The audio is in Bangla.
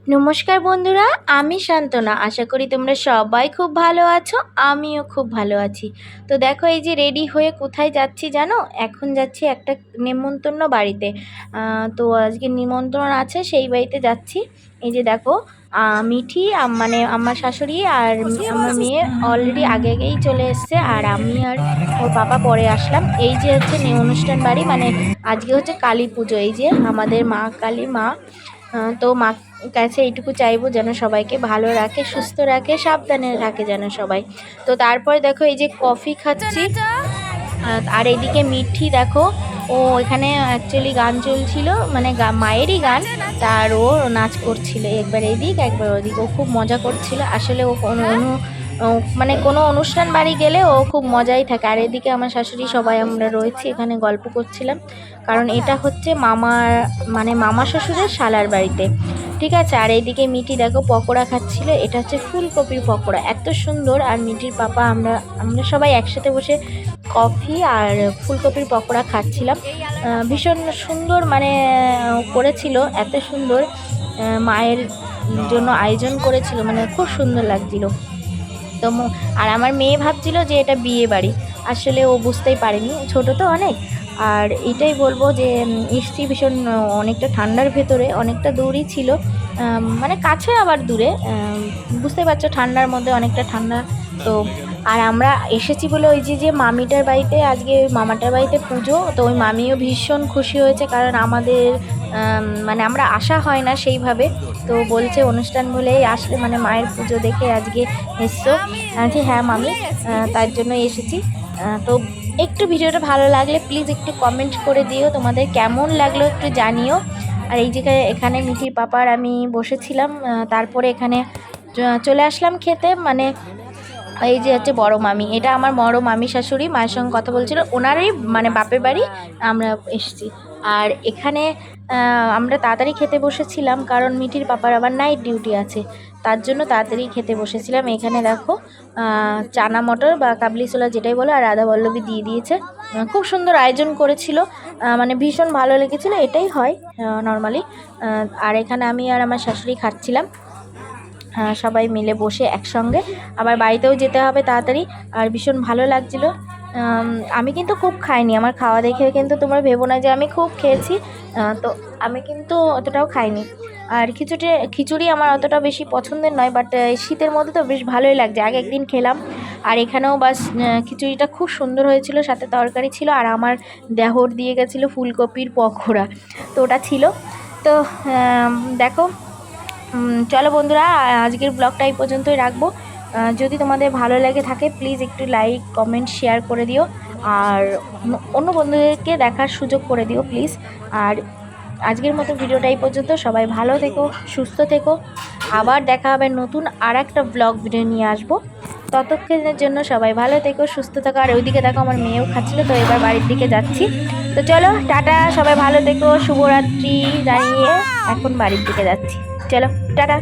নমস্কার বন্ধুরা, আমি শান্তনা। আশা করি তোমরা সবাই খুব ভালো আছো, আমিও খুব ভালো আছি। তো দেখো, এই যে রেডি হয়ে কোথায় যাচ্ছি জানো? এখন যাচ্ছি একটা নেমন্তন্ন বাড়িতে। তো আজকে নিমন্ত্রণ আছে, সেই বাড়িতে যাচ্ছি। এই যে দেখো, মিঠি মানে আমার শাশুড়ি আর আমার মেয়ে অলরেডি আগে আগেই চলে এসছে, আর আমি আর ওর পাপা পরে আসলাম। এই যে হচ্ছে অনুষ্ঠান বাড়ি, মানে আজকে হচ্ছে কালী পুজো। এই যে আমাদের মা কালী মা। তো মা কাছে এইটুকু চাইবো যেন সবাইকে ভালো রাখে, সুস্থ রাখে, সাবধানে রাখে যেন সবাই। তো তারপরে দেখো, এই যে কফি খাচ্ছি। আর এইদিকে মিঠি দেখো, ও এখানে অ্যাকচুয়ালি গান চলছিল, মানে মায়েরই গান। তার ও নাচ করছিল, একবার এইদিক একবার ওদিক। ও খুব মজা করছিল আসলে। ও মানে কোনো অনুষ্ঠান বাড়ি গেলে ও খুব মজাই থাকে। আর এদিকে আমার শাশুড়ি সবাই আমরা রয়েছি এখানে, গল্প করছিলাম। কারণ এটা হচ্ছে মানে মামা শ্বশুরের শালার বাড়িতে, ঠিক আছে। আর এইদিকে মিঠি দেখো পকোড়া খাচ্ছিল। এটা হচ্ছে ফুলকপির পকোড়া, এত সুন্দর। আর মিঠির পাপা আমরা আমরা সবাই একসাথে বসে কফি আর ফুলকপির পকোড়া খাচ্ছিলাম। ভীষণ সুন্দর, মানে করেছিল, এত সুন্দর। মায়ের জন্য আয়োজন করেছিল, মানে খুব সুন্দর লাগছিল। তো আর আমার মেয়ে ভাবছিল যে এটা বিয়ে বাড়ি, আসলে ও বুঝতেই পারেনি, ছোট তো অনেক। আর এটাই বলবো যে এসছি ভীষণ অনেকটা ঠান্ডার ভেতরে, অনেকটা দূরই ছিল, মানে কাছে আবার দূরে। বুঝতে পারছো, ঠান্ডার মধ্যে অনেকটা ঠান্ডা। তো আর আমরা এসেছি বলে ওই যে মামিটার বাড়িতে, আজকে মামাটার বাড়িতে পুজো। তো ওই মামিও ভীষণ খুশি হয়েছে, কারণ আমাদের মানে আমরা আসা হয় না সেইভাবে। তো বলছে অনুষ্ঠান বলেই আসলে, মানে মায়ের পুজো দেখে আজকে এসছো। যে হ্যাঁ মামি, তার জন্য এসেছি। তো একটু ভিডিওটা ভালো লাগলে প্লিজ একটু কমেন্ট করে দিও, তোমাদের কেমন লাগলো একটু জানিও। আর এই জায়গায় এখানে মিঠির পাপার আমি বসেছিলাম, তারপরে এখানে চলে আসলাম খেতে। মানে এই যে হচ্ছে বড় মামি, এটা আমার বড় মামি শাশুড়ি, মায়ের সঙ্গে কথা বলছিল, ওনারই মানে বাপের বাড়ি আমরা এসেছি। আর এখানে আমরা তাড়াতাড়ি খেতে বসেছিলাম, কারণ মিঠির পাপার আবার নাইট ডিউটি আছে, তার জন্য তাড়াতাড়ি খেতে বসেছিলাম। এখানে দেখো চানা মটর বা কাবলি ছোলা যেটাই বলো, আর রাধা বল্লভী দিয়ে দিয়েছে। খুব সুন্দর আয়োজন করেছিল, মানে ভীষণ ভালো লেগেছিলো। এটাই হয় নর্মালি। আর এখানে আমি আর আমার শাশুড়ি খাচ্ছিলাম, সবাই মিলে বসে একসঙ্গে। আবার বাড়িতেও যেতে হবে তাড়াতাড়ি, আর ভীষণ ভালো লাগছিলো। আমি কিন্তু খুব খাইনি, আমার খাওয়া দেখে কিন্তু তোমরা ভেবো না যে আমি খুব খেয়েছি। তো আমি কিন্তু অতটাও খাইনি। আর খিচুড়ি আমার অতটা বেশি পছন্দের নয়, বাট শীতের মধ্যে তো বেশ ভালোই লাগছে। আগে একদিন খেলাম, আর এখানেও বাস খিচুড়িটা খুব সুন্দর হয়েছিল, সাথে তরকারি ছিল। আর আমার দেওর দিয়ে গেছিলো ফুলকপির পকোড়া, তো ওটা ছিল। তো দেখো, চলো বন্ধুরা, আজকের ব্লগটা এই পর্যন্তই রাখবো। যদি তোমাদের ভালো লেগে থাকে প্লিজ একটু লাইক কমেন্ট শেয়ার করে দিও, আর অন্য বন্ধুদেরকে দেখার সুযোগ করে দিও প্লিজ। আর আজকের মতো ভিডিওটা এই পর্যন্ত। সবাই ভালো থেকো, সুস্থ থেকো। আবার দেখা হবে নতুন আর একটা ব্লগ ভিডিও নিয়ে আসবো। ততক্ষণের জন্য সবাই ভালো থেকো, সুস্থ থাকো। আর ওইদিকে দেখো আমার মেয়েও খাচ্ছিল, তো এবার বাড়ির দিকে যাচ্ছি। তো চলো টাটা, সবাই ভালো থেকো, শুভরাত্রি জানিয়ে এখন বাড়ির দিকে যাচ্ছি। চলো টাটা।